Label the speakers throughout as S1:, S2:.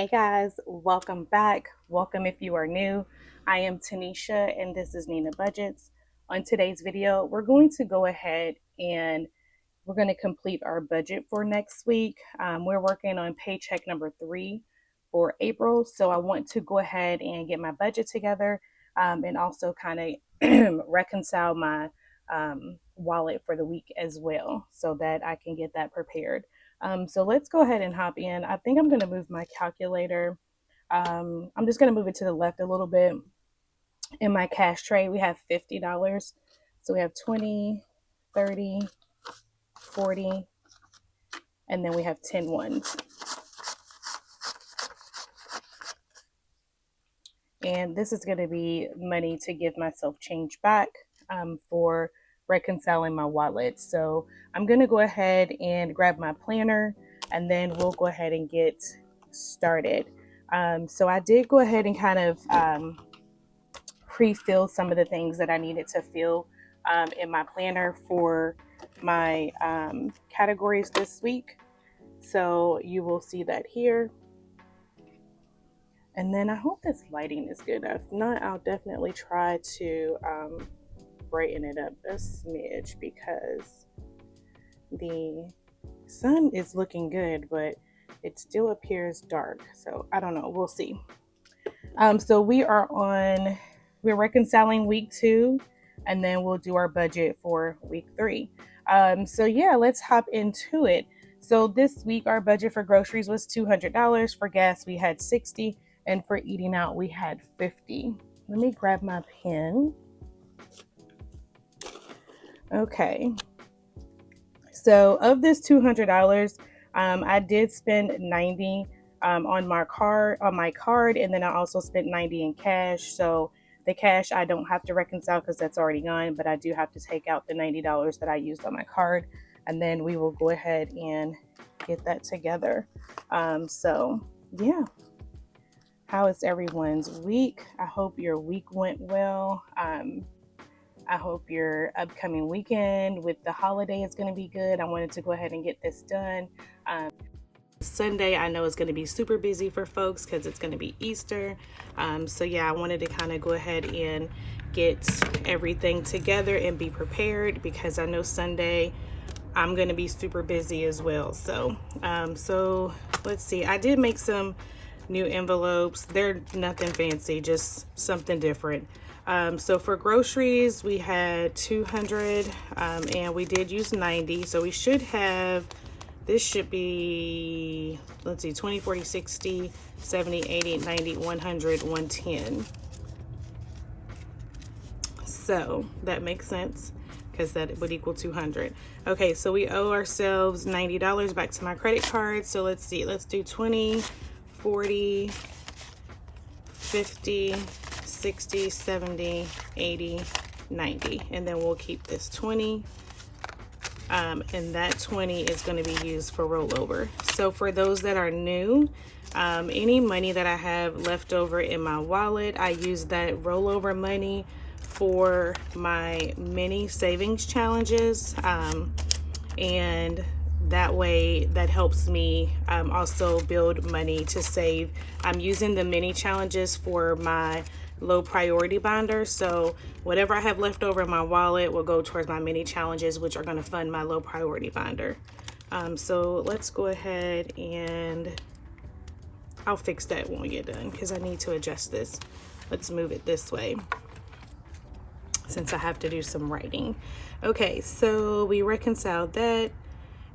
S1: Hey guys, welcome back. Welcome if you are new. I am Tanisha and this is Nina Budgets. On today's video, we're going to go ahead and we're going to complete our budget for next week. We're working on paycheck number 3 for April. So I want to go ahead and get my budget together and also kind of reconcile my wallet for the week as well so that I can get that prepared. So let's go ahead and hop in. I think I'm going to move my calculator. I'm just going to move it to the left a little bit. In my cash tray, we have $50. So we have 20, 30, 40, and then we have 10 ones. And this is going to be money to give myself change back for reconciling my wallet. So I'm going to go ahead and grab my planner and then we'll go ahead and get started. So I did go ahead and kind of pre-fill some of the things that I needed to fill in my planner for my categories this week. So you will see that here. And then I hope this lighting is good. If not, I'll definitely try to brighten it up a smidge because the sun is looking good, but it still appears dark. So I don't know, we'll see. So we're reconciling week 2 and then we'll do our budget for week 3. So yeah, let's hop into it. So this week our budget for groceries was $200. For gas we had $60, and for eating out we had $50. Let me grab my pen. Okay. So of this $200, I did spend $90 on my card, and then I also spent $90 in cash. So the cash I don't have to reconcile because that's already gone, but I do have to take out the $90 that I used on my card, and then we will go ahead and get that together. So yeah. How is everyone's week? I hope your week went well. I hope your upcoming weekend with the holiday is going to be good. I wanted to go ahead and get this done. Sunday, I know is going to be super busy for folks because it's going to be Easter. So yeah, I wanted to kind of go ahead and get everything together and be prepared because I know Sunday I'm going to be super busy as well. So let's see. I did make some new envelopes. They're nothing fancy, just something different. So for groceries, we had 200 and we did use 90. So we should have, this should be, let's see, 20, 40, 60, 70, 80, 90, 100, 110. So that makes sense because that would equal 200. Okay, so we owe ourselves $90 back to my credit card. So let's see, let's do 20, 40, 50, 60, 70, 80, 90. And then we'll keep this 20. And that 20 is going to be used for rollover. So for those that are new, any money that I have left over in my wallet, I use that rollover money for my mini savings challenges. And that way that helps me also build money to save. I'm using the mini challenges for my low priority binder. So whatever I have left over in my wallet will go towards my mini challenges, which are going to fund my low priority binder. So let's go ahead and I'll fix that when we get done because I need to adjust this. Let's move it this way since I have to do some writing. Okay, so we reconciled that.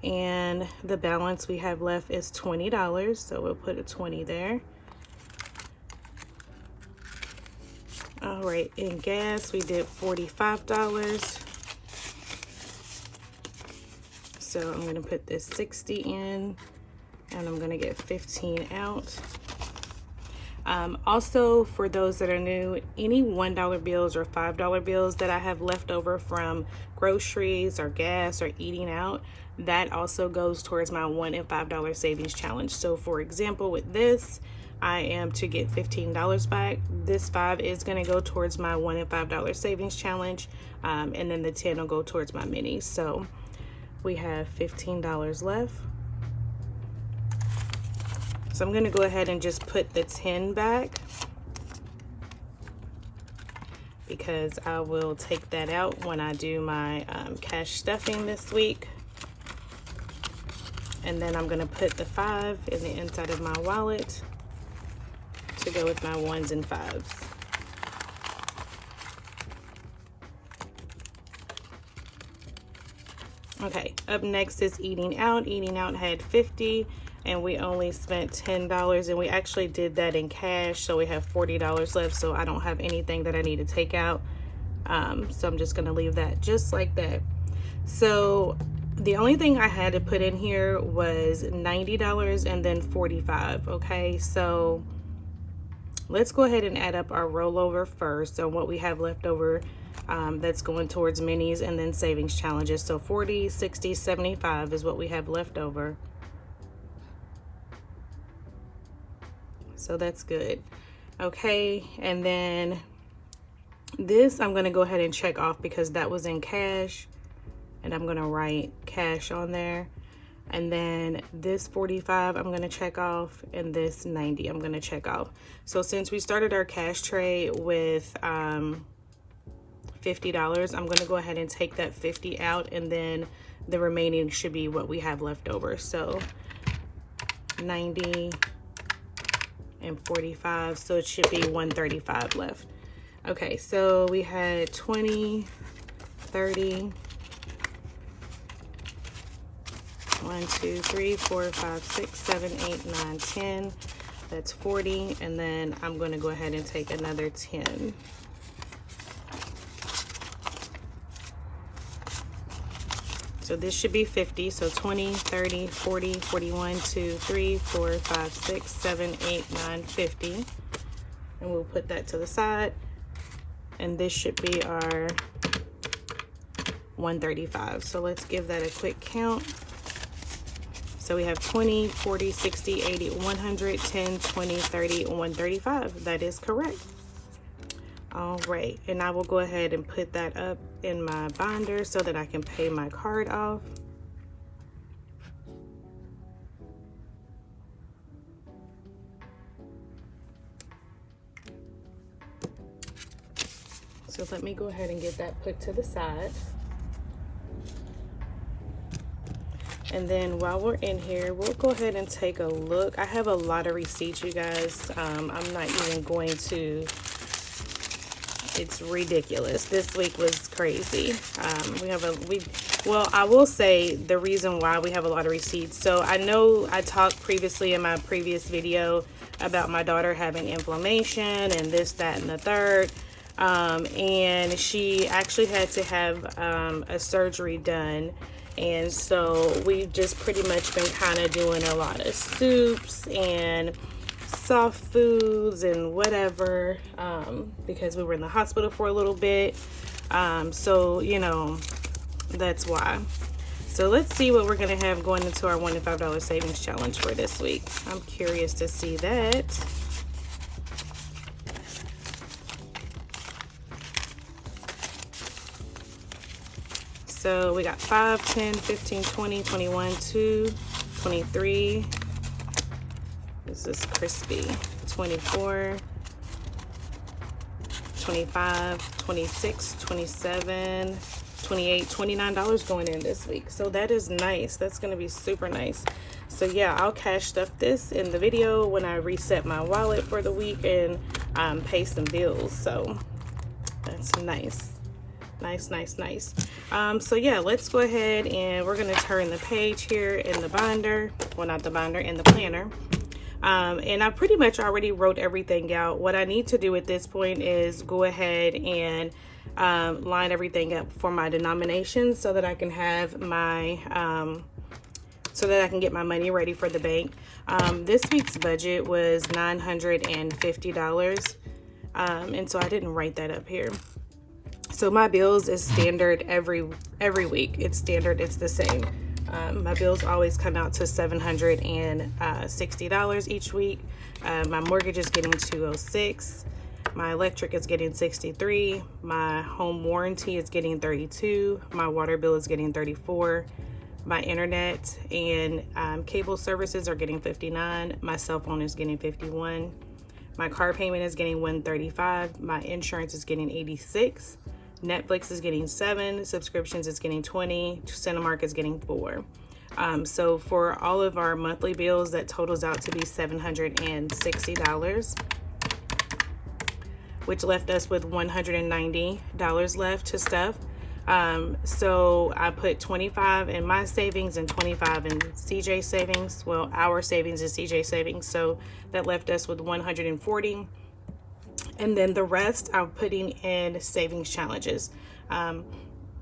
S1: And the balance we have left is $20. So we'll put a 20 there. All right, in gas, we did $45. So I'm gonna put this 60 in and I'm gonna get 15 out. Also, for those that are new, any $1 bills or $5 bills that I have left over from groceries or gas or eating out, that also goes towards my $1 and $5 savings challenge. So for example, with this, I am to get $15 back. This 5 is going to go towards my $1 and $5 savings challenge. And then the 10 will go towards my minis. So we have $15 left. So I'm gonna go ahead and just put the 10 back, because I will take that out when I do my cash stuffing this week. And then I'm gonna put the 5 in the inside of my wallet to go with my 1s and 5s. Okay, up next is eating out. Eating out had 50 and we only spent $10, and we actually did that in cash, so we have $40 left, so I don't have anything that I need to take out. So I'm just gonna leave that just like that. So the only thing I had to put in here was $90 and then $45. Okay, so let's go ahead and add up our rollover first on what we have left over. That's going towards minis and then savings challenges. So 40, 60, 75 is what we have left over. So that's good. Okay, and then this I'm gonna go ahead and check off because that was in cash, and I'm gonna write cash on there. And then this 45 I'm gonna check off, and this 90 I'm gonna check off. So since we started our cash trade with $50, I'm gonna go ahead and take that 50 out, and then the remaining should be what we have left over. So 90 and 45, so it should be 135 left. Okay, so we had 20, 30, 1, 2, 3, 4, 5, 6, 7, 8, 9, 10. That's 40, and then I'm going to go ahead and take another 10. So this should be 50. So 20, 30, 40, 41, 2, 3, 4, 5, 6, 7, 8, 9, 50. And we'll put that to the side. And this should be our 135. So let's give that a quick count. So we have 20, 40, 60, 80, 100, 10, 20, 30, 135. That is correct. All right, and I will go ahead and put that up in my binder so that I can pay my card off. So let me go ahead and get that put to the side. And then while we're in here, we'll go ahead and take a look. I have a lot of receipts, you guys. I'm not even going to, it's ridiculous. This week was crazy. Well, I will say the reason why we have a lot of receipts. So I know I talked previously in my previous video about my daughter having inflammation and this, that, and the third. And she actually had to have a surgery done. And so we've just pretty much been kind of doing a lot of soups and soft foods and whatever, because we were in the hospital for a little bit. So, you know, that's why. So let's see what we're going to have going into our $1 to $5 savings challenge for this week. I'm curious to see that. So we got 5, 10, 15, 20, 21, 2, 23. This is crispy. 24, 25, 26, 27, 28, $29 going in this week. So that is nice. That's going to be super nice. So yeah, I'll cash stuff this in the video when I reset my wallet for the week and pay some bills. So that's nice. Nice. So yeah, let's go ahead and we're going to turn the page here in the binder. Well, not the binder, in the planner. And I pretty much already wrote everything out. What I need to do at this point is go ahead and line everything up for my denominations so that I can have my so that I can get my money ready for the bank. This week's budget was $950, and so I didn't write that up here. So my bills is standard every week. It's standard, it's the same. My bills always come out to $760 each week. My mortgage is getting $206. My electric is getting $63. My home warranty is getting $32. My water bill is getting $34. My internet and cable services are getting $59. My cell phone is getting $51. My car payment is getting $135. My insurance is getting $86. Netflix is getting $7. Subscriptions is getting $20. Cinemark is getting $4. So for all of our monthly bills, that totals out to be $760, which left us with $190 left to stuff. So I put 25 in my savings and 25 in CJ savings. Well, our savings is CJ savings. So that left us with 140. And then the rest I'm putting in savings challenges.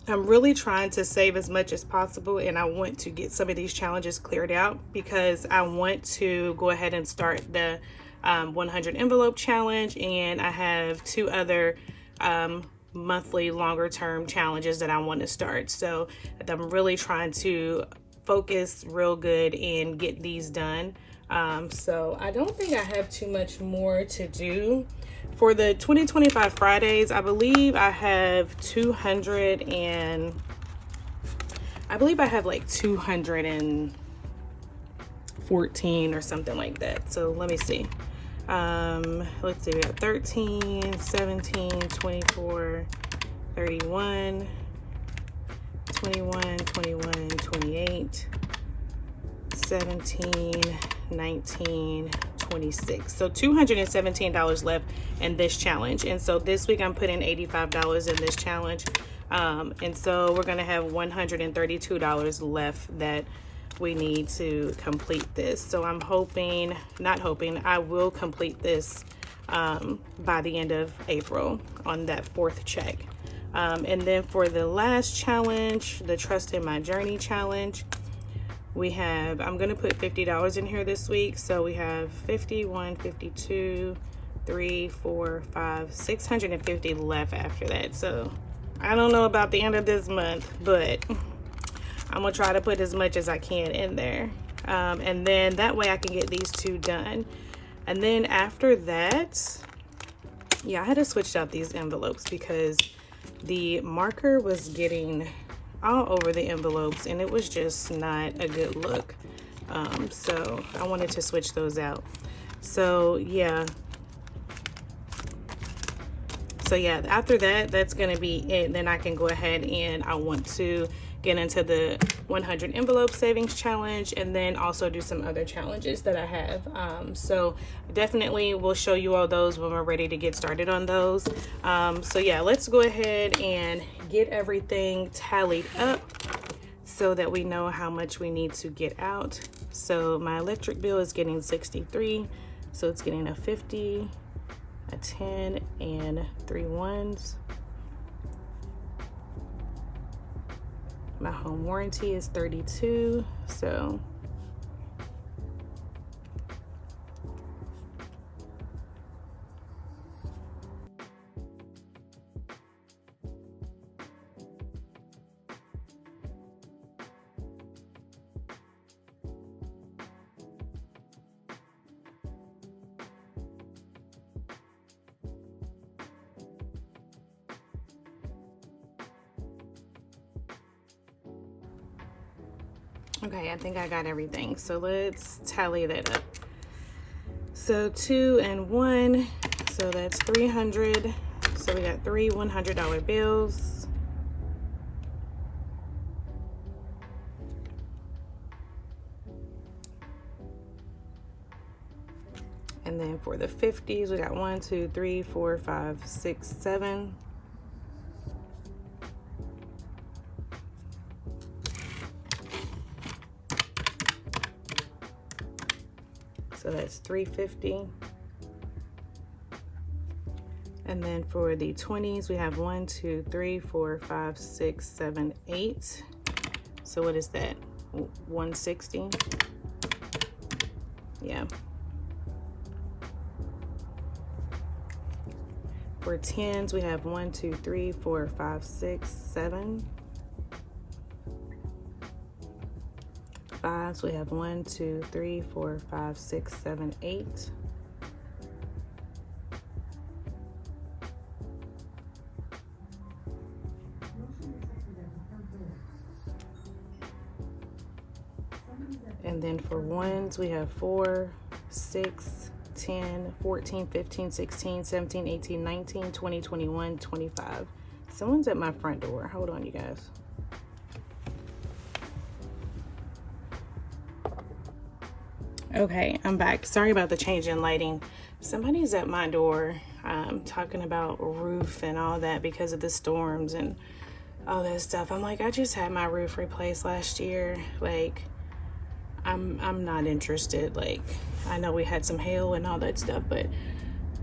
S1: I'm really trying to save as much as possible, and I want to get some of these challenges cleared out because I want to go ahead and start the 100 envelope challenge, and I have 2 other monthly longer term challenges that I want to start. So I'm really trying to focus real good and get these done. So I don't think I have too much more to do. For the 2025 Fridays, I believe I have 214 or something like that. So let me see. Let's see, we got 13, 17, 24, 31, 21, 21, 28, 17, 19, 26. So $217 left in this challenge. And so this week I'm putting $85 in this challenge. And so we're going to have $132 left that we need to complete this. So I'm hoping, not hoping, I will complete this by the end of April on that 4th check. And then for the last challenge, the Trust in My Journey challenge, we have, I'm going to put $50 in here this week. So we have 51, 52, 3, 4, 5, 650 left after that. So I don't know about the end of this month, but I'm gonna try to put as much as I can in there. And then that way I can get these 2 done. And then after that, yeah, I had to switch out these envelopes because the marker was getting all over the envelopes and it was just not a good look. So I wanted to switch those out. So yeah. After that, that's gonna be it. Then I can go ahead and I want to get into the 100 envelope savings challenge and then also do some other challenges that I have. So definitely we'll show you all those when we're ready to get started on those. So yeah, let's go ahead and get everything tallied up so that we know how much we need to get out. So my electric bill is getting 63. So it's getting a 50, a 10, and 3 ones. My home warranty is 32, so okay, I think I got everything. So let's tally that up. So 2 and 1, so that's 300. So we got 3 $100 bills. And then for the 50s, we got 1, 2, 3, 4, 5, 6, 7. So that's 350. And then for the 20s, we have 1, 2, 3, 4, 5, 6, 7, 8. So what is that? 160. Yeah. For 10s, we have 1, 2, 3, 4, 5, 6, 7. 5s, we have 1, 2, 3, 4, 5, 6, 7, 8. And then for ones, we have 4, 6, 10, 14, 15, 16, 17, 18, 19, 20, 21, 25. Someone's at my front door. Hold on, you guys. Okay, I'm back. Sorry about the change in lighting. Somebody's at my door talking about roof and all that because of the storms and all that stuff. I'm like, I just had my roof replaced last year. Like, I'm not interested. Like, I know we had some hail and all that stuff, but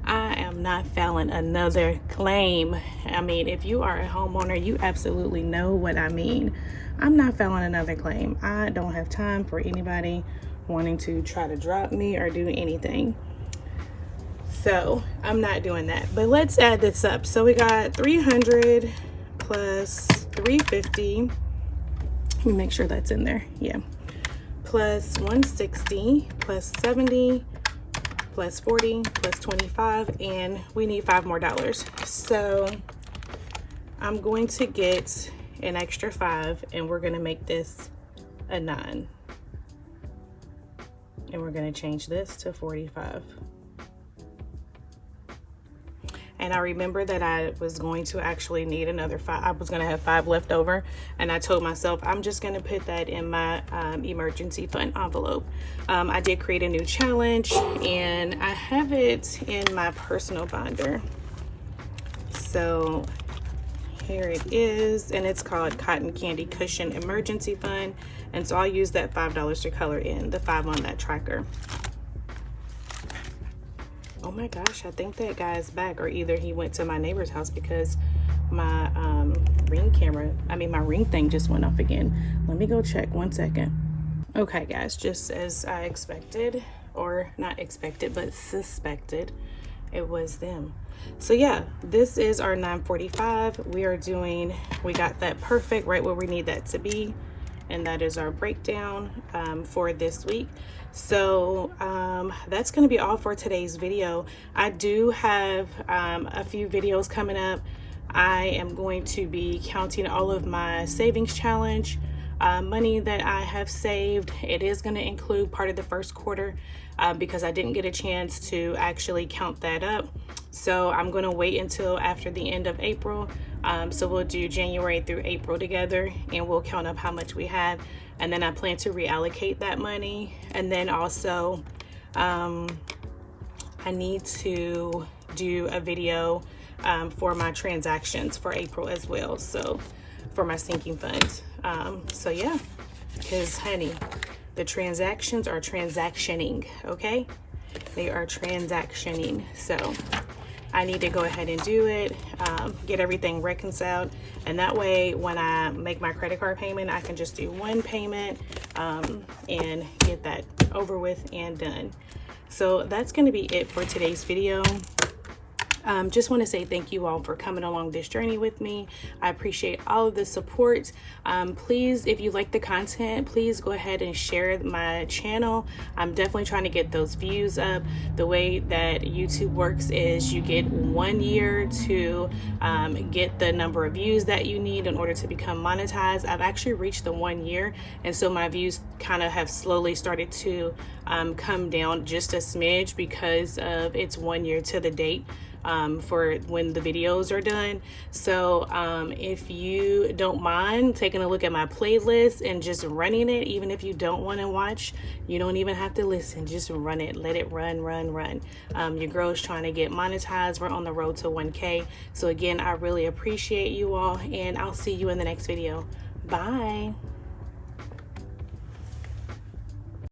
S1: I am not filing another claim. I mean, if you are a homeowner, you absolutely know what I mean. I'm not filing another claim. I don't have time for anybody wanting to try to drop me or do anything. So I'm not doing that. But let's add this up. So we got 300 plus 350. Let me make sure that's in there. Yeah. Plus 160 plus 70 plus 40 plus 25, and we need $5 more. So I'm going to get an extra 5, and we're going to make this a 9. And we're going to change this to 45. And I remember that I was going to actually need another 5. I was going to have 5 left over. And I told myself, I'm just going to put that in my emergency fund envelope. I did create a new challenge, and I have it in my personal binder. So here it is, and it's called Cotton Candy Cushion Emergency Fund. And so I'll use that $5 to color in the 5 on that tracker. Oh my gosh, I think that guy's back, or either he went to my neighbor's house because my my ring thing just went off again. Let me go check 1 second. Okay guys, just as I expected, or not expected, but suspected, it was them. So yeah, this is our 945. We got that perfect right where we need that to be. And that is our breakdown for this week. So that's going to be all for today's video. I do have a few videos coming up. I am going to be counting all of my savings challenge money that I have saved. It is going to include part of the first quarter because I didn't get a chance to actually count that up. So I'm going to wait until after the end of April. So we'll do January through April together, and we'll count up how much we have. And then I plan to reallocate that money. And then also, I need to do a video for my transactions for April as well. So for my sinking fund. So yeah, because honey, the transactions are transactioning, okay? They are transactioning. So I need to go ahead and do it, get everything reconciled, and that way when I make my credit card payment, I can just do one payment and get that over with and done. So that's going to be it for today's video. Just want to say thank you all for coming along this journey with me. I appreciate all of the support. Please, if you like the content, please go ahead and share my channel. I'm definitely trying to get those views up. The way that YouTube works is you get 1 year to get the number of views that you need in order to become monetized. I've actually reached the 1 year, and so my views kind of have slowly started to come down just a smidge because of it's 1 year to the date for when the videos are done. So if you don't mind taking a look at my playlist and just running it, even if you don't want to watch, you don't even have to listen, just run it, let it run. Your girl is trying to get monetized. We're on the road to 1K. So again, I really appreciate you all, and I'll see you in the next video. Bye.